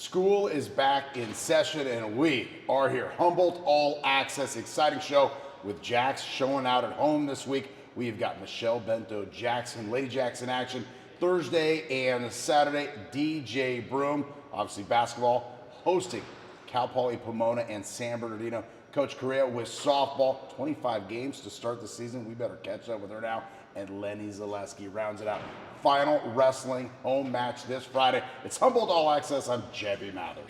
School is back in session and we are here. Humboldt All-Axess, exciting show with Jacks showing out at home this week. We've got Michelle Bento-Jackson, Lady Jacks in action Thursday and Saturday. DJ Broome, obviously basketball, hosting Cal Poly Pomona and San Bernardino. Coach Corriea with softball, 25 games to start the season. We better catch up with her now. And Lennie Zalesky rounds it out. Final wrestling home match this Friday. It's Humboldt All-Axess. I'm Jebby Mathers.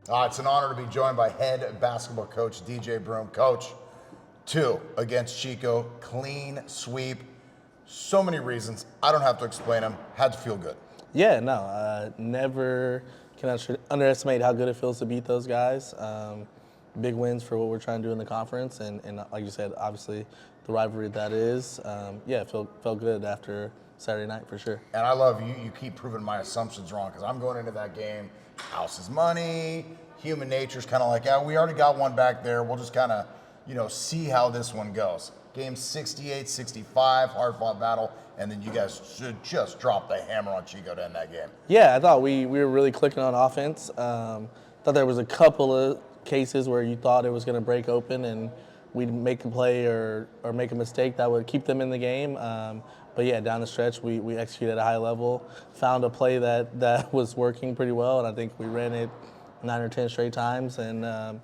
It's an honor to be joined by head basketball coach DJ Broome. Coach, 2 against Chico, clean sweep. So many reasons. I don't have to explain them. Had to feel good. Yeah, no, never can underestimate how good it feels to beat those guys. Big wins for what we're trying to do in the conference, and like you said, obviously the rivalry that is. Yeah, it felt good after Saturday night for sure. And I love you. You keep proving my assumptions wrong because I'm going into that game. House is money. Human nature's kind of like, yeah, we already got one back there. We'll just kind of, see how this one goes. Game 68-65, hard-fought battle, and then you guys should just drop the hammer on Chico to end that game. Yeah, I thought we were really clicking on offense. Thought there was a couple of cases where you thought it was going to break open and we'd make a play or make a mistake that would keep them in the game. But yeah, down the stretch, we executed at a high level, found a play that was working pretty well, and I think we ran it 9 or 10 straight times. And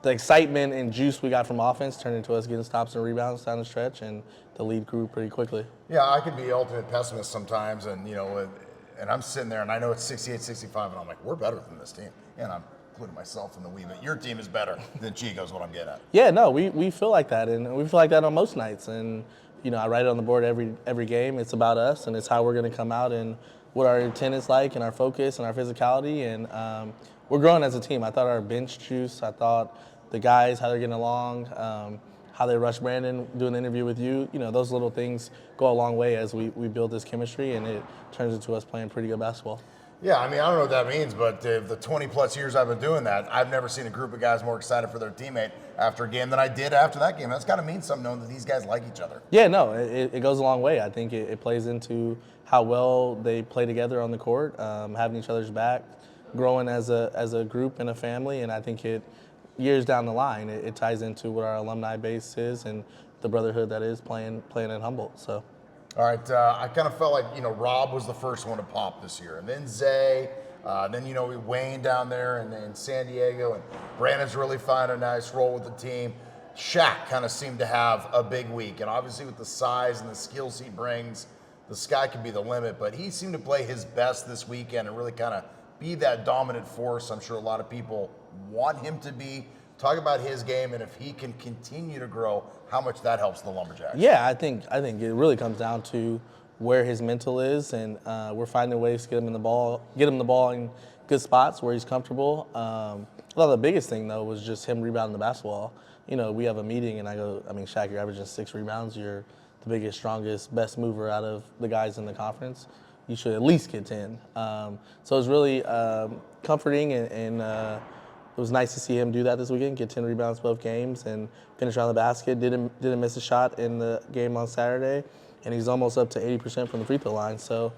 the excitement and juice we got from offense turned into us getting stops and rebounds down the stretch, and the lead grew pretty quickly. Yeah, I can be the ultimate pessimist sometimes, and and I'm sitting there and I know it's 68-65, and I'm like, we're better than this team, and I'm including myself in the we, but your team is better than Chico's. What I'm getting at. Yeah, no, we feel like that, and we feel like that on most nights, and I write it on the board every game. It's about us, and it's how we're going to come out and what our intent is like, and our focus and our physicality, and we're growing as a team. I thought our bench juice, I thought the guys, how they're getting along, how they rush Brandon, doing the interview with you, those little things go a long way as we build this chemistry, and it turns into us playing pretty good basketball. Yeah, I mean, I don't know what that means, but the 20-plus years I've been doing that, I've never seen a group of guys more excited for their teammate after a game than I did after that game. That's got to mean something, knowing that these guys like each other. Yeah, no, it goes a long way. I think it plays into how well they play together on the court, having each other's back, growing as a group and a family, and I think years down the line, it ties into what our alumni base is and the brotherhood that is playing at Humboldt. So. All right, I kind of felt like, Rob was the first one to pop this year. And then Zay, then, Wayne down there in San Diego. And Brandon's really finding a nice role with the team. Shaq kind of seemed to have a big week. And obviously with the size and the skills he brings, the sky could be the limit. But he seemed to play his best this weekend and really kind of be that dominant force I'm sure a lot of people want him to be. Talk about his game, and if he can continue to grow, how much that helps the Lumberjacks. Yeah, I think it really comes down to where his mental is, and we're finding ways to get him the ball in good spots where he's comfortable. I thought the biggest thing though was just him rebounding the basketball. We have a meeting, and I go, Shaq, you're averaging 6 rebounds. You're the biggest, strongest, best mover out of the guys in the conference. You should at least get 10. So it was really comforting, and it was nice to see him do that this weekend, get 10 rebounds both games, and finish around the basket. Didn't miss a shot in the game on Saturday, and he's almost up to 80% from the free throw line. So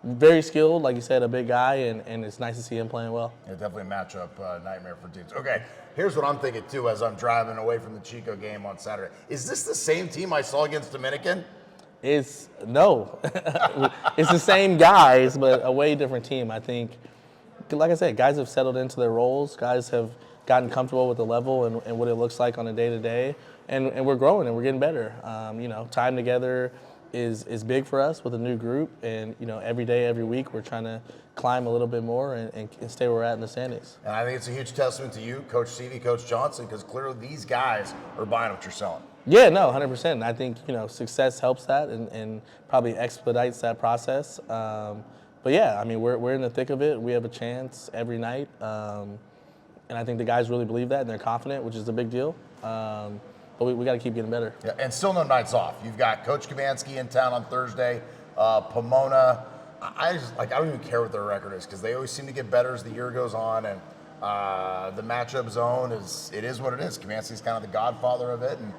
very skilled, like you said, a big guy, and it's nice to see him playing well. Yeah, definitely a matchup nightmare for dudes. Okay, here's what I'm thinking too as I'm driving away from the Chico game on Saturday. Is this the same team I saw against Dominican? No. It's the same guys, but a way different team. I think, like I said, guys have settled into their roles. Guys have gotten comfortable with the level and what it looks like on a day-to-day. And we're growing and we're getting better. Time together is big for us with a new group. And, every day, every week, we're trying to climb a little bit more and stay where we're at in the standings. And I think it's a huge testament to you, Coach Seavey, Coach Johnson, because clearly these guys are buying what you're selling. Yeah, no, 100%. And I think, success helps that and probably expedites that process. But yeah, we're in the thick of it. We have a chance every night. And I think the guys really believe that and they're confident, which is a big deal. But we got to keep getting better. Yeah, and still no nights off. You've got Coach Kamansky in town on Thursday, Pomona. I don't even care what their record is because they always seem to get better as the year goes on. And The matchup zone is what it is. Comanche's kind of the godfather of it, and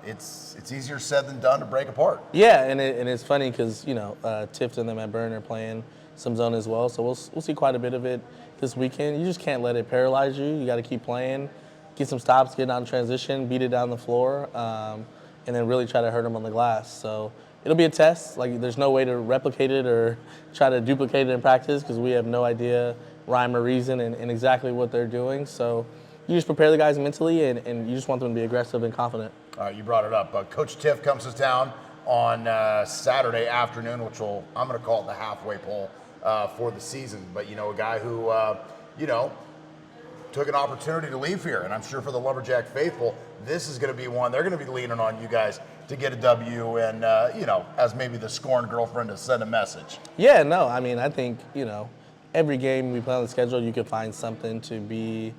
it's easier said than done to break apart. Yeah, and it's funny because Tift and them at Burn are playing some zone as well, so we'll see quite a bit of it this weekend. You just can't let it paralyze you. You got to keep playing, get some stops, get out in transition, beat it down the floor, and then really try to hurt them on the glass. So it'll be a test. Like, there's no way to replicate it or try to duplicate it in practice because we have no idea rhyme or reason and exactly what they're doing. So you just prepare the guys mentally, and you just want them to be aggressive and confident. All right, you brought it up. Coach Tiff comes to town on Saturday afternoon, which I'm going to call it the halfway pole for the season. But, a guy who, took an opportunity to leave here. And I'm sure for the Lumberjack faithful, this is going to be one. They're going to be leaning on you guys to get a W and, as maybe the scorned girlfriend to send a message. Yeah, no, I mean, I think, every game we play on the schedule, you can find something to be,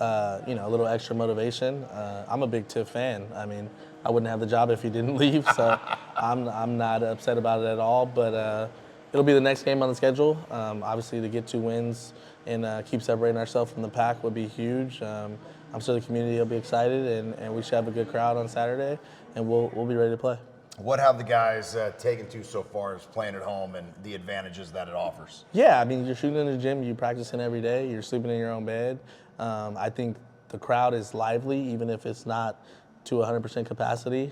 a little extra motivation. I'm a big Tiff fan. I mean, I wouldn't have the job if he didn't leave, so I'm not upset about it at all. But it'll be the next game on the schedule. Obviously, to get 2 wins and keep separating ourselves from the pack would be huge. I'm sure the community will be excited, and we should have a good crowd on Saturday, and we'll be ready to play. What have the guys taken to so far as playing at home and the advantages that it offers? Yeah, I mean, you're shooting in the gym, you're practicing every day, you're sleeping in your own bed. I think the crowd is lively, even if it's not to 100% capacity.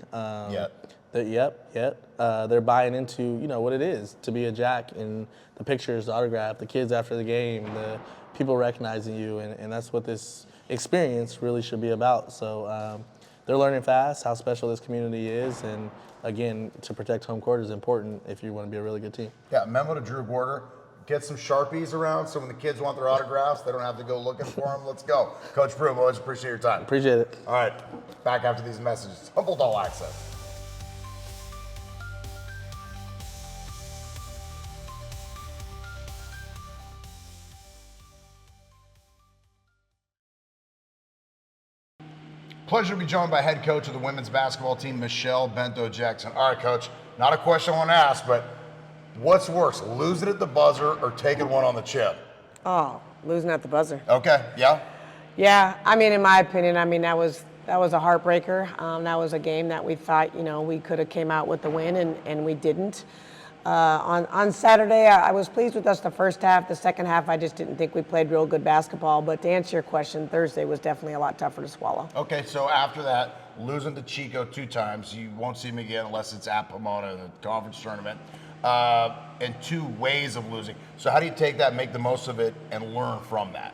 They're buying into what it is to be a Jack, and the pictures, the autograph, the kids after the game, the people recognizing you, and that's what this experience really should be about. So they're learning fast how special this community is, and again, to protect home court is important if you want to be a really good team. Yeah, memo to Drew Gorder. Get some Sharpies around so when the kids want their autographs, they don't have to go looking for them. Let's go. Coach Broome, always appreciate your time. Appreciate it. All right, back after these messages. Humboldt All-Axess. Pleasure to be joined by head coach of the women's basketball team, Michelle Bento-Jackson. All right, Coach, not a question I want to ask, but what's worse, losing at the buzzer or taking one on the chip? Oh, losing at the buzzer. Okay, yeah? Yeah, I mean, in my opinion, that was a heartbreaker. That was a game that we thought, we could have came out with the win, and we didn't. On Saturday, I was pleased with us the first half. The second half, I just didn't think we played real good basketball. But to answer your question, Thursday was definitely a lot tougher to swallow. Okay, so after that, losing to Chico 2 times, you won't see him again unless it's at Pomona in the conference tournament, and 2 ways of losing. So how do you take that, make the most of it, and learn from that?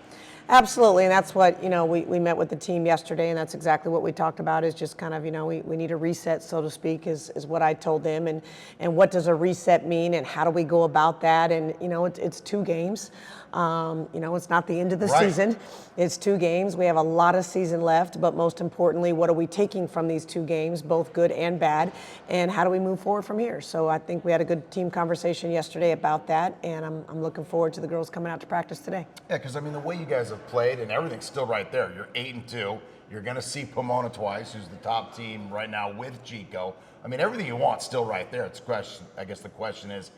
Absolutely, and that's what, we met with the team yesterday, and that's exactly what we talked about, is just kind of, we need a reset, so to speak, is what I told them, and what does a reset mean, and how do we go about that, and, it's 2 games. It's not the end of the season. It's 2 games. We have a lot of season left, but most importantly, what are we taking from these 2 games, both good and bad, and how do we move forward from here? So I think we had a good team conversation yesterday about that, and I'm looking forward to the girls coming out to practice today. Yeah, because, the way you guys have played, and everything's still right there. You're 8-2. You're going to see Pomona twice, who's the top team right now with Chico. Everything you want still right there. It's a question. I guess the question is,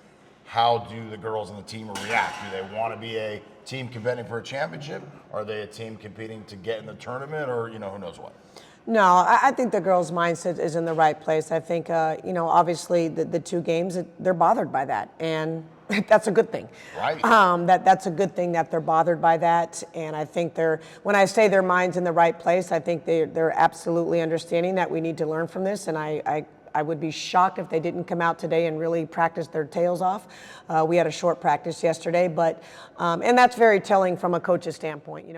how do the girls on the team react? Do they want to be a team competing for a championship? Are they a team competing to get in the tournament, or who knows what? No, I think the girls' mindset is in the right place. I think, obviously the 2 games, they're bothered by that, and that's a good thing. Right. That's a good thing that they're bothered by that, and I think when I say their mind's in the right place, I think they're absolutely understanding that we need to learn from this, and I would be shocked if they didn't come out today and really practice their tails off. We had a short practice yesterday, but and that's very telling from a coach's standpoint.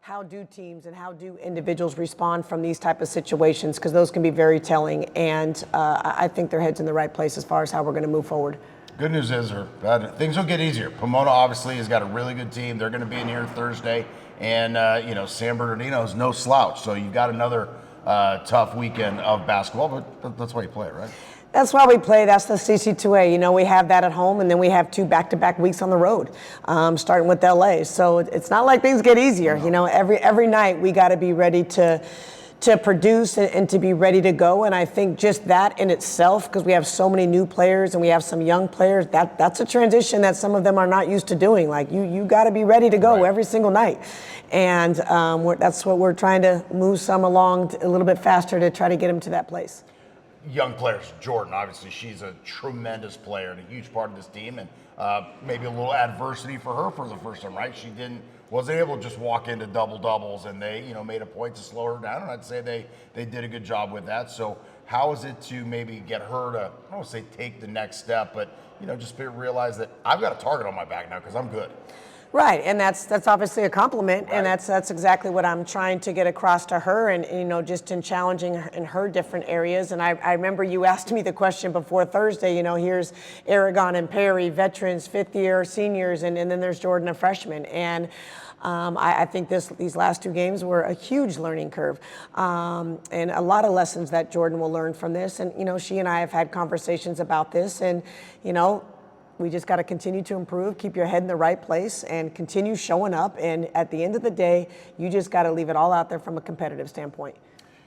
How do teams and how do individuals respond from these type of situations? Because those can be very telling, and I think their head's in the right place as far as how we're going to move forward. Good news is, or bad, things will get easier. Pomona obviously has got a really good team. They're going to be in here Thursday, and San Bernardino is no slouch. So you've got another tough weekend of basketball, but that's why you play it, right? That's why we play. That's the CC2A. We have that at home, and then we have 2 back-to-back weeks on the road, starting with LA. So it's not like things get easier. Every night we got to be ready to to produce and to be ready to go. And I think just that in itself, because we have so many new players and we have some young players, that's a transition that some of them are not used to doing. Like you got to be ready to go every single night. And that's what we're trying to move some along a little bit faster to try to get them to that place. Young players, Jordan, obviously she's a tremendous player and a huge part of this team, and maybe a little adversity for her for the first time, right? She wasn't able to just walk into double doubles, and they made a point to slow her down, and I'd say they did a good job with that. So how is it to maybe get her to, I don't want to say take the next step, but just realize that I've got a target on my back now because I'm good. Right, and that's obviously a compliment, and that's exactly what I'm trying to get across to her, and just in challenging in her different areas. And I remember you asked me the question before Thursday. Here's Aragon and Perry, veterans, fifth year seniors, and then there's Jordan, a freshman. And I think these last two games were a huge learning curve, and a lot of lessons that Jordan will learn from this. And she and I have had conversations about this, and we just got to continue to improve, keep your head in the right place, and continue showing up. And at the end of the day, you just got to leave it all out there from a competitive standpoint.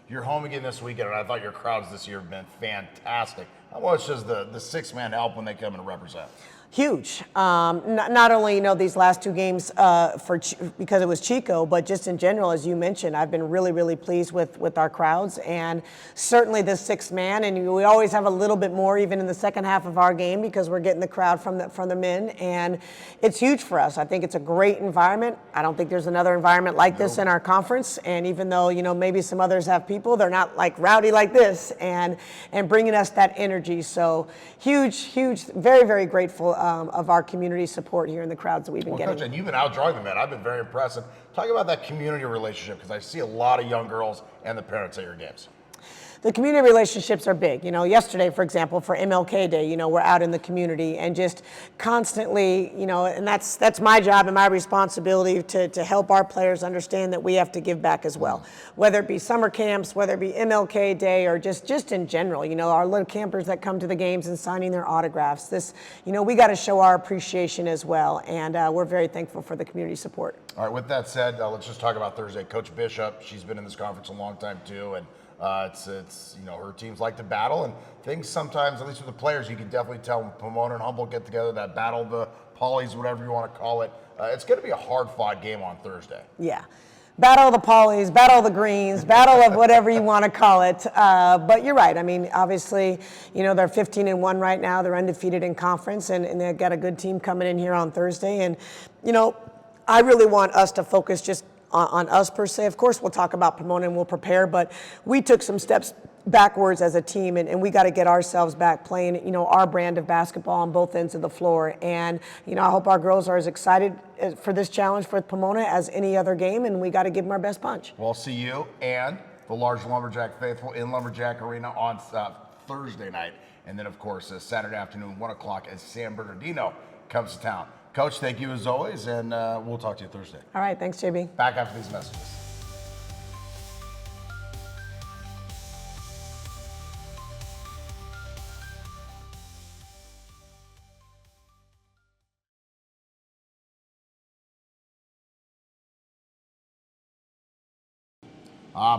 You're home again this weekend, and I thought your crowds this year have been fantastic. How much does the six-man help when they come in to represent? Huge. Not only these last two games because it was Chico, but just in general, as you mentioned, I've been really, really pleased with our crowds, and certainly the sixth man. And we always have a little bit more even in the second half of our game because we're getting the crowd from the men, and it's huge for us. I think it's a great environment. I don't think there's another environment like this in our conference. And even though maybe some others have people, they're not like rowdy like this, and bringing us that energy. So huge, very, very grateful of our community support here in the crowds that we've been getting. Coach, and you've been outdrawing them, man. I've been very impressed. Talk about that community relationship, because I see a lot of young girls and the parents at your games. The community relationships are big. Yesterday, for example, for MLK Day, we're out in the community and just constantly, and that's my job and my responsibility to help our players understand that we have to give back as well. Whether it be summer camps, whether it be MLK Day, or just in general, our little campers that come to the games and signing their autographs. We got to show our appreciation as well, and we're very thankful for the community support. All right, with that said, let's just talk about Thursday. Coach Bishop, she's been in this conference a long time too, and it's her teams like to battle, and things sometimes, at least with the players, you can definitely tell when Pomona and Humboldt get together, that battle, the polys, whatever you want to call it. It's going to be a hard-fought game on Thursday. Yeah. Battle of the polys, battle of the greens, battle of whatever you want to call it. But you're right. I mean, obviously, they're 15-1 right now. They're undefeated in conference, and they've got a good team coming in here on Thursday. And, I really want us to focus just on us per se. Of course, we'll talk about Pomona and we'll prepare, but we took some steps backwards as a team, and we got to get ourselves back playing, our brand of basketball on both ends of the floor. And, I hope our girls are as excited for this challenge for Pomona as any other game, and we got to give them our best punch. We'll see you and the large Lumberjack faithful in Lumberjack Arena on Thursday night. And then, of course, Saturday afternoon, 1 o'clock, as San Bernardino comes to town. Coach, thank you as always, and we'll talk to you Thursday. All right, thanks, JB. Back after these messages.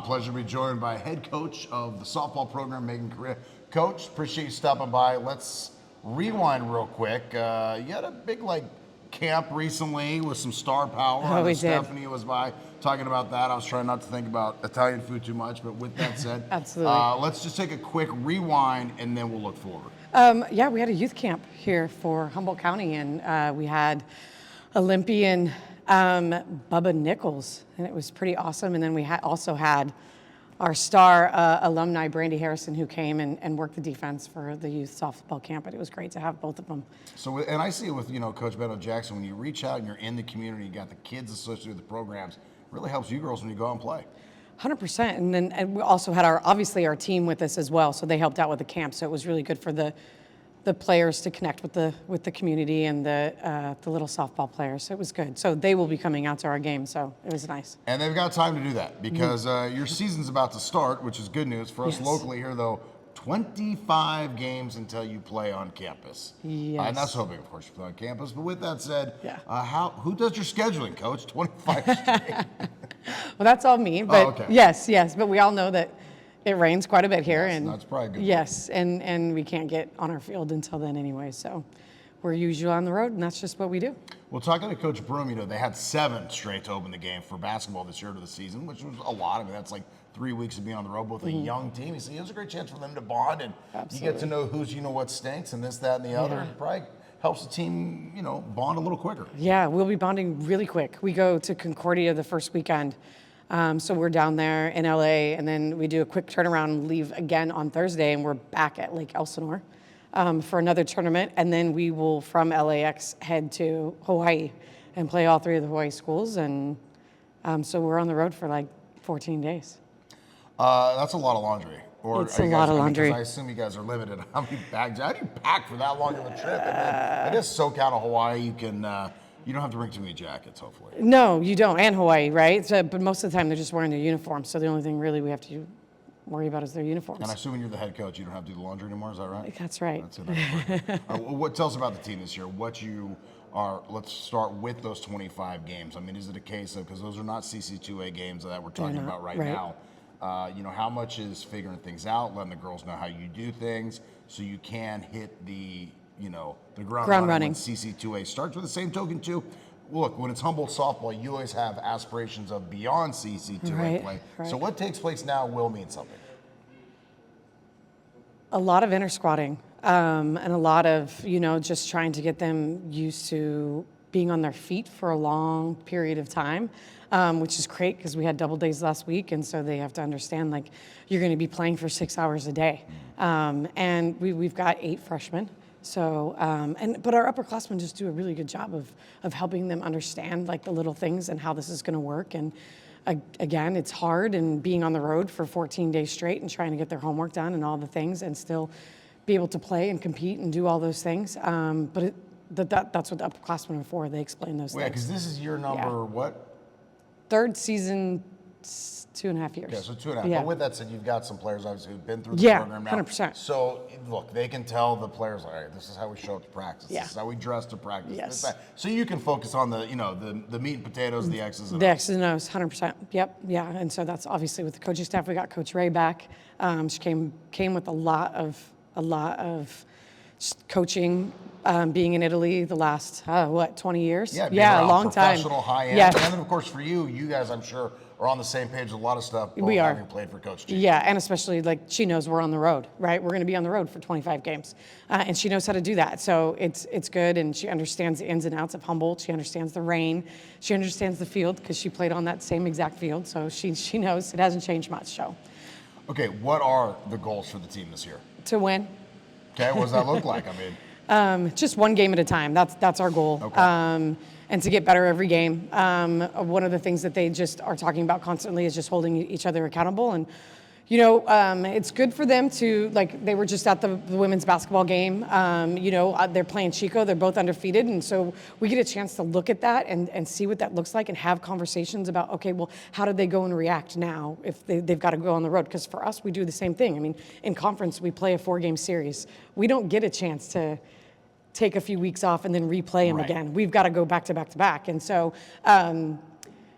Pleasure to be joined by head coach of the softball program, Megan Corriea. Coach, appreciate you stopping by. Let's rewind real quick. You had a big camp recently with some star power. Oh, we did. Stephanie was by talking about that. I was trying not to think about Italian food too much, but with that said, Absolutely. Let's just take a quick rewind and then we'll look forward. Yeah, we had a youth camp here for Humboldt County, and we had Olympian Bubba Nichols, and it was pretty awesome. And then we also had our star alumni, Brandy Harrison, who came and worked the defense for the youth softball camp. But it was great to have both of them. So, and I see it with, Coach Bento-Jackson, when you reach out and you're in the community, you got the kids associated with the programs, it really helps you girls when you go out and play. 100%. And we also had obviously our team with us as well, so they helped out with the camp. So it was really good for the players to connect with the community and the little softball players. So it was good. So they will be coming out to our game, so it was nice. And they've got time to do that because your season's about to start, which is good news for us locally here, though. 25 games until you play on campus. Yes. And that's hoping, of course, you play on campus. But with that said, Yeah. Who does your scheduling, Coach? 25 straight. Well, that's all me, but okay. yes, but we all know that it rains quite a bit here, Yes, and that's probably a good yes, and we can't get on our field until then anyway. So we're usually on the road, and that's just what we do. Well, talking to Coach Broome, you know, they had 7 straight to open the game for basketball this year to the season, which was a lot. I mean, that's like 3 weeks of being on the road with a young team. He said it was a great chance for them to bond, and you get to know who's, you know, what stinks and this, that, and the other. It probably helps the team, you know, bond a little quicker. Yeah, we'll be bonding really quick. We go to Concordia the first weekend. So we're down there in LA, and then we do a quick turnaround and leave again on Thursday, and we're back at Lake Elsinore for another tournament. And then we will, from LAX, head to Hawaii and play all 3 of the Hawaii schools. And so we're on the road for like 14 days. That's a lot of laundry. Or It's a lot of laundry. 'cause I assume you guys are limited. How many bags? How do you pack for that long of a trip? And then, I guess SoCal to Hawaii, you can. You don't have to bring too many jackets, hopefully. No, you don't. And Hawaii, right? So, but most of the time they're just wearing their uniforms. So the only thing really we have to worry about is their uniforms. And I assume when you're the head coach, you don't have to do the laundry anymore. Is that right? That's right. That's it. What tell us about the team this year? What you are? Let's start with those 25 games. I mean, is it a case of, because those are not CC2A games that we're talking not, about right right. now? You know, how much is figuring things out, letting the girls know how you do things, so you can hit the, you know, the ground running when CC2A starts. With the same token too, look, when it's Humboldt softball, you always have aspirations of beyond CC2A play. Right. So what takes place now will mean something. A lot of inter-squatting and a lot of, you know, just trying to get them used to being on their feet for a long period of time, which is great because we had double days last week, and so they have to understand, like, you're going to be playing for 6 hours a day. And we've got 8 freshmen. So, but our upperclassmen just do a really good job of helping them understand, like, the little things and how this is going to work. And again, it's hard, and being on the road for 14 days straight and trying to get their homework done and all the things and still be able to play and compete and do all those things. But that's what the upperclassmen are for. They explain those Yeah, things. because this is year number what? 3rd season, 2.5 years. Yeah, so 2.5. Yeah. But with that said, you've got some players obviously who've been through the Yeah, program now. 100%. So look, they can tell the players, like, all right, this is how we show up to practice. Yeah. This is how we dress to practice. Yes. This, that. So you can focus on the, you know, the meat and potatoes, the X's and The O's. X's and O's, 100%. Yep, yeah. And so that's obviously with the coaching staff. We got Coach Ray back. She came with a lot of coaching, being in Italy the last 20 years? Yeah, being a around long time. professional, high end. Yes. And then of course for you guys, I'm sure, are on the same page with a lot of stuff. We are. Having played for Coach G. Yeah, and especially, like, she knows we're on the road, right? We're going to be on the road for 25 games, and she knows how to do that. So it's good, and she understands the ins and outs of Humboldt. She understands the rain. She understands the field because she played on that same exact field. So she knows it hasn't changed much. So Okay, what are the goals for the team this year? to win, Okay, what does that look like? I mean, just one game at a time. That's our goal. Okay. And to get better every game. One of the things that they just are talking about constantly is just holding each other accountable. And, you know, it's good for them to, like, they were just at the women's basketball game. You know, they're playing Chico. They're both undefeated. And so we get a chance to look at that and see what that looks like and have conversations about, okay, well, how did they go and react now if they've got to go on the road? Because for us, we do the same thing. I mean, in conference, we play a 4-game series. We don't get a chance to take a few weeks off and then replay them Right. again. We've got to go back to back to back. And so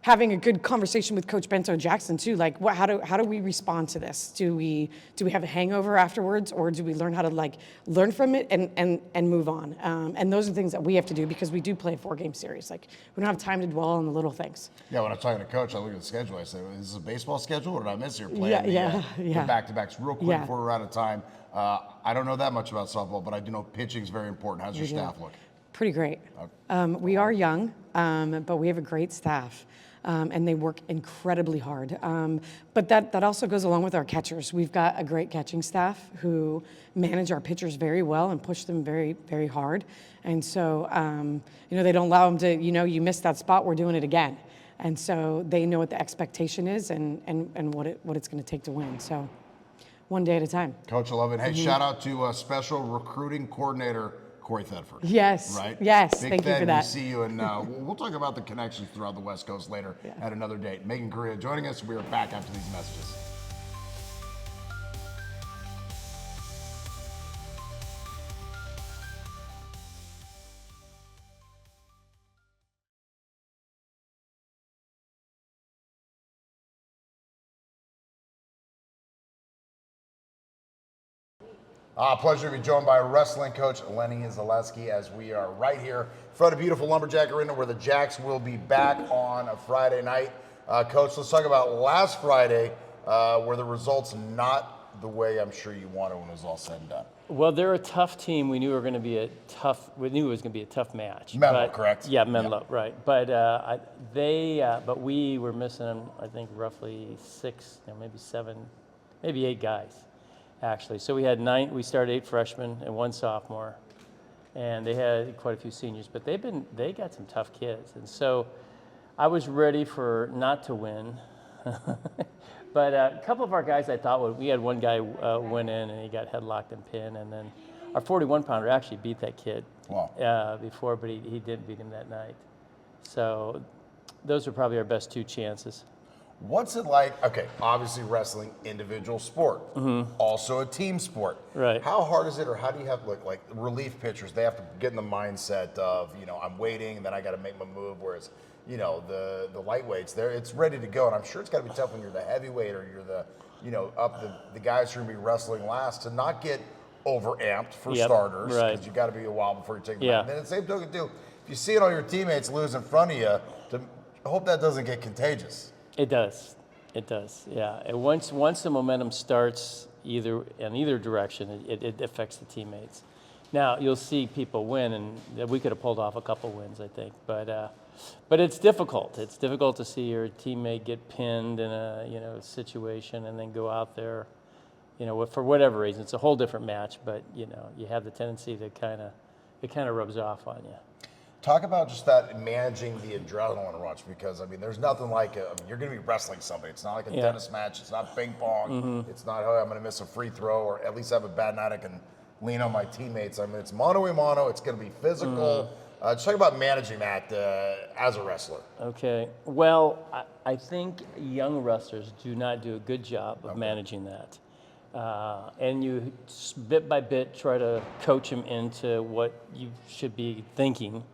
having a good conversation with Coach Bento-Jackson too, like, how do we respond to this? Do we have a hangover afterwards, or do we learn how to, like, learn from it and move on? And those are things that we have to do because we do play a 4-game series. Like, we don't have time to dwell on the little things. yeah, when I'm talking to Coach, I look at the schedule. I say, is this a baseball schedule, or did I miss your playing Yeah. the back-to-backs? Real quick Yeah. before we're out of time, I don't know that much about softball, but I do know pitching is very important. How's your staff look? Pretty great. We are young, but we have a great staff. And they work incredibly hard. But that also goes along with our catchers. We've got a great catching staff who manage our pitchers very well and push them very, very hard. And so, you know, they don't allow them to, you know, you missed that spot, we're doing it again. And so they know what the expectation is and what it's going to take to win. So one day at a time. Coach, I love it. Hey, shout out to special recruiting coordinator Corey Thedford. Yes. Right? Yes. Big Thank you Thed, for that. We see you, and we'll talk about the connections throughout the West Coast later at another date. Megan Corriea joining us. We are back after these messages. Pleasure to be joined by wrestling coach Lennie Zalesky as we are right here in front of beautiful Lumberjack Arena where the Jacks will be back on a Friday night. Coach, let's talk about last Friday where the results not the way I'm sure you wanted when it was all said and done. Well, they're a tough team. We knew it was going to be a tough match. Menlo, correct? Yeah, Menlo, right. But we were missing, I think, roughly 6, maybe 7, maybe 8 guys, actually. So we had 9. We started 8 freshmen and 1 sophomore, and they had quite a few seniors. But they got some tough kids, and so I was ready for not to win. But a couple of our guys, I thought, we had one guy went in and he got headlocked and pinned, and then our 41-pounder actually beat that kid before, but he didn't beat him that night. So those are probably our best 2 chances. What's it like? Okay, obviously wrestling, individual sport, also a team sport. Right. How hard is it, or how do you have like relief pitchers? They have to get in the mindset of, I'm waiting, and then I got to make my move. Whereas, the lightweights, it's ready to go, and I'm sure it's got to be tough when you're the heavyweight or you're the, the guys who are going to be wrestling last to not get overamped for starters, because you got to be a while before you take them. And then the same token too, if you see all your teammates lose in front of you, I hope that doesn't get contagious. It does, yeah. And once the momentum starts in either direction, it affects the teammates. Now you'll see people win, and we could have pulled off a couple wins, I think, but it's difficult. It's difficult to see your teammate get pinned in a situation and then go out there, for whatever reason. It's a whole different match, but you have the tendency to it kind of rubs off on you. Talk about just that managing the adrenaline rush, because there's nothing like it. You're going to be wrestling somebody. It's not like a tennis match. It's not ping pong. It's not, I'm going to miss a free throw, or at least have a bad night I can lean on my teammates. It's mano a mano. It's going to be physical. Just talk about managing that as a wrestler. Okay. Well, I think young wrestlers do not do a good job of managing that. And you, bit by bit, try to coach them into what you should be thinking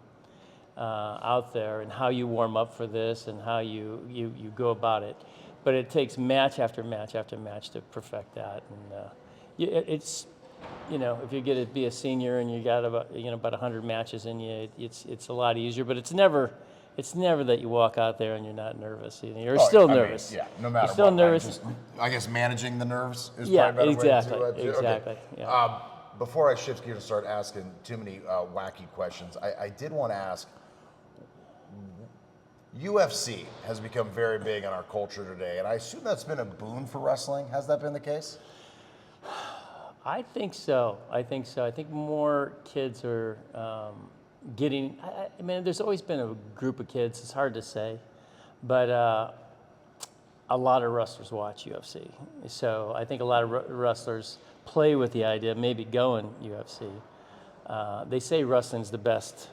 out there, and how you warm up for this, and how you go about it. But it takes match after match after match to perfect that. And it's, if you get to be a senior and you got about 100 matches in you, it's a lot easier. But it's never that you walk out there and you're not nervous. You're still nervous. No matter you're still what. nervous. I guess managing the nerves is probably a better way to do it. Exactly. Okay. Yeah. Before I shift gears and start asking too many wacky questions, I did want to ask, UFC has become very big in our culture today, and I assume that's been a boon for wrestling. Has that been the case? I think so. I think more kids are getting. There's always been a group of kids. It's hard to say, but a lot of wrestlers watch UFC. So I think a lot of wrestlers play with the idea of maybe going UFC. They say wrestling's the best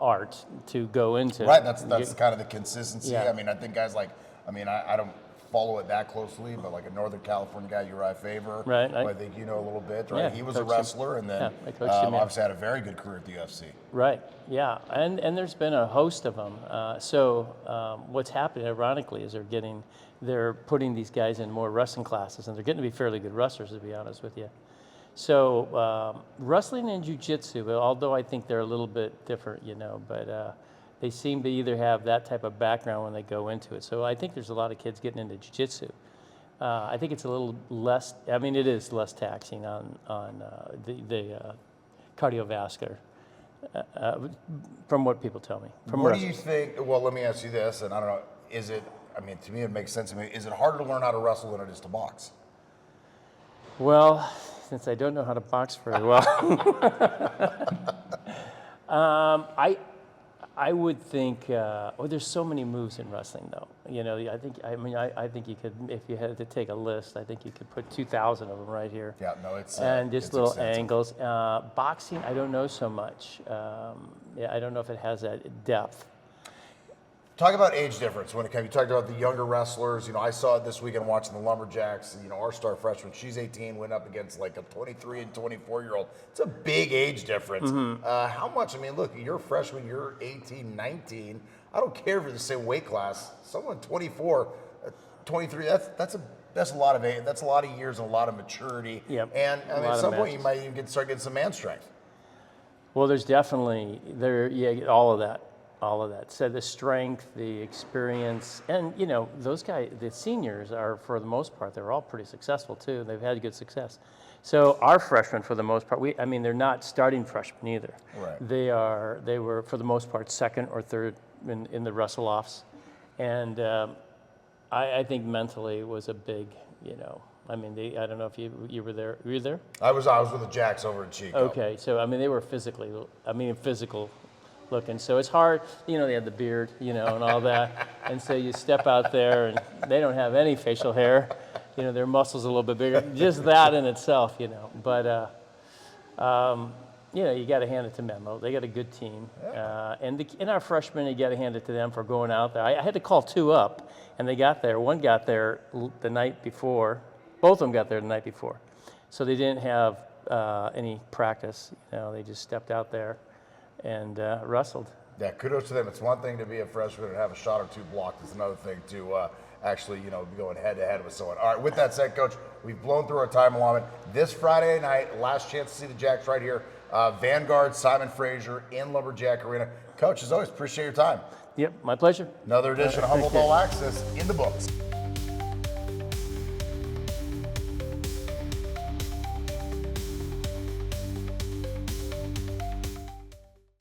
art to go into. Right. That's kind of the consistency. Yeah. I think guys like. I don't follow it that closely, but like a Northern California guy, Uriah Faber, right? I think you know a little bit, right? Yeah, he was a wrestler, and then obviously had a very good career at the UFC. Right. Yeah, and there's been a host of them. What's happening, ironically, is they're putting these guys in more wrestling classes, and they're getting to be fairly good wrestlers, to be honest with you. So wrestling and jiu-jitsu, although I think they're a little bit different, but they seem to either have that type of background when they go into it. So I think there's a lot of kids getting into jiu-jitsu. I think it's a little less, it is less taxing on the cardiovascular, from what people tell me. What do you think, well, let me ask you this, and I don't know, is it, to me it makes sense to me, is it harder to learn how to wrestle than it is to box? Well, since I don't know how to box very well, I would think. There's so many moves in wrestling, though. I think you could, if you had to take a list, I think you could put 2,000 of them right here. Yeah, no, it's and just it's little extensive. angles. Boxing, I don't know so much. I don't know if it has that depth. Talk about age difference when it comes. You talked about the younger wrestlers. I saw it this weekend watching the Lumberjacks. Our star freshman, she's 18, went up against like a 23 and 24-year-old. It's a big age difference. How much? Look, you're a freshman, you're 18, 19. I don't care if you're the same weight class. Someone 24, 23. That's That's a lot of years and a lot of maturity. Yep. And I mean, A lot at of some point you matches. might even start getting some man strength. Well, there's definitely all of that. So the strength, the experience, and those guys, the seniors are, for the most part, they're all pretty successful too. They've had good success. So our freshmen, for the most part, they're not starting freshmen either. Right. They were for the most part second or third in the Russell-offs, and I think mentally it was a big, I don't know if you were there. Were you there? I was with the Jacks over in Chico. Okay, so they were physical looking. So it's hard, they had the beard, and all that. And so you step out there and they don't have any facial hair, their muscles a little bit bigger. Just that in itself, But, you got to hand it to Memo. They got a good team. And our freshmen, you got to hand it to them for going out there. I had to call 2 up, and they got there. One got there the night before. Both of them got there the night before. So they didn't have any practice. They just stepped out there and wrestled. Yeah, kudos to them. It's one thing to be a freshman and have a shot or 2 blocked. It's another thing to actually, be going head-to-head with someone. All right, with that said, Coach, we've blown through our time allotment. This Friday night, last chance to see the Jacks right here. Vanguard, Simon Fraser in Lumberjack Arena. Coach, as always, appreciate your time. Yep, my pleasure. Another edition of Humboldt All-Axess in the books.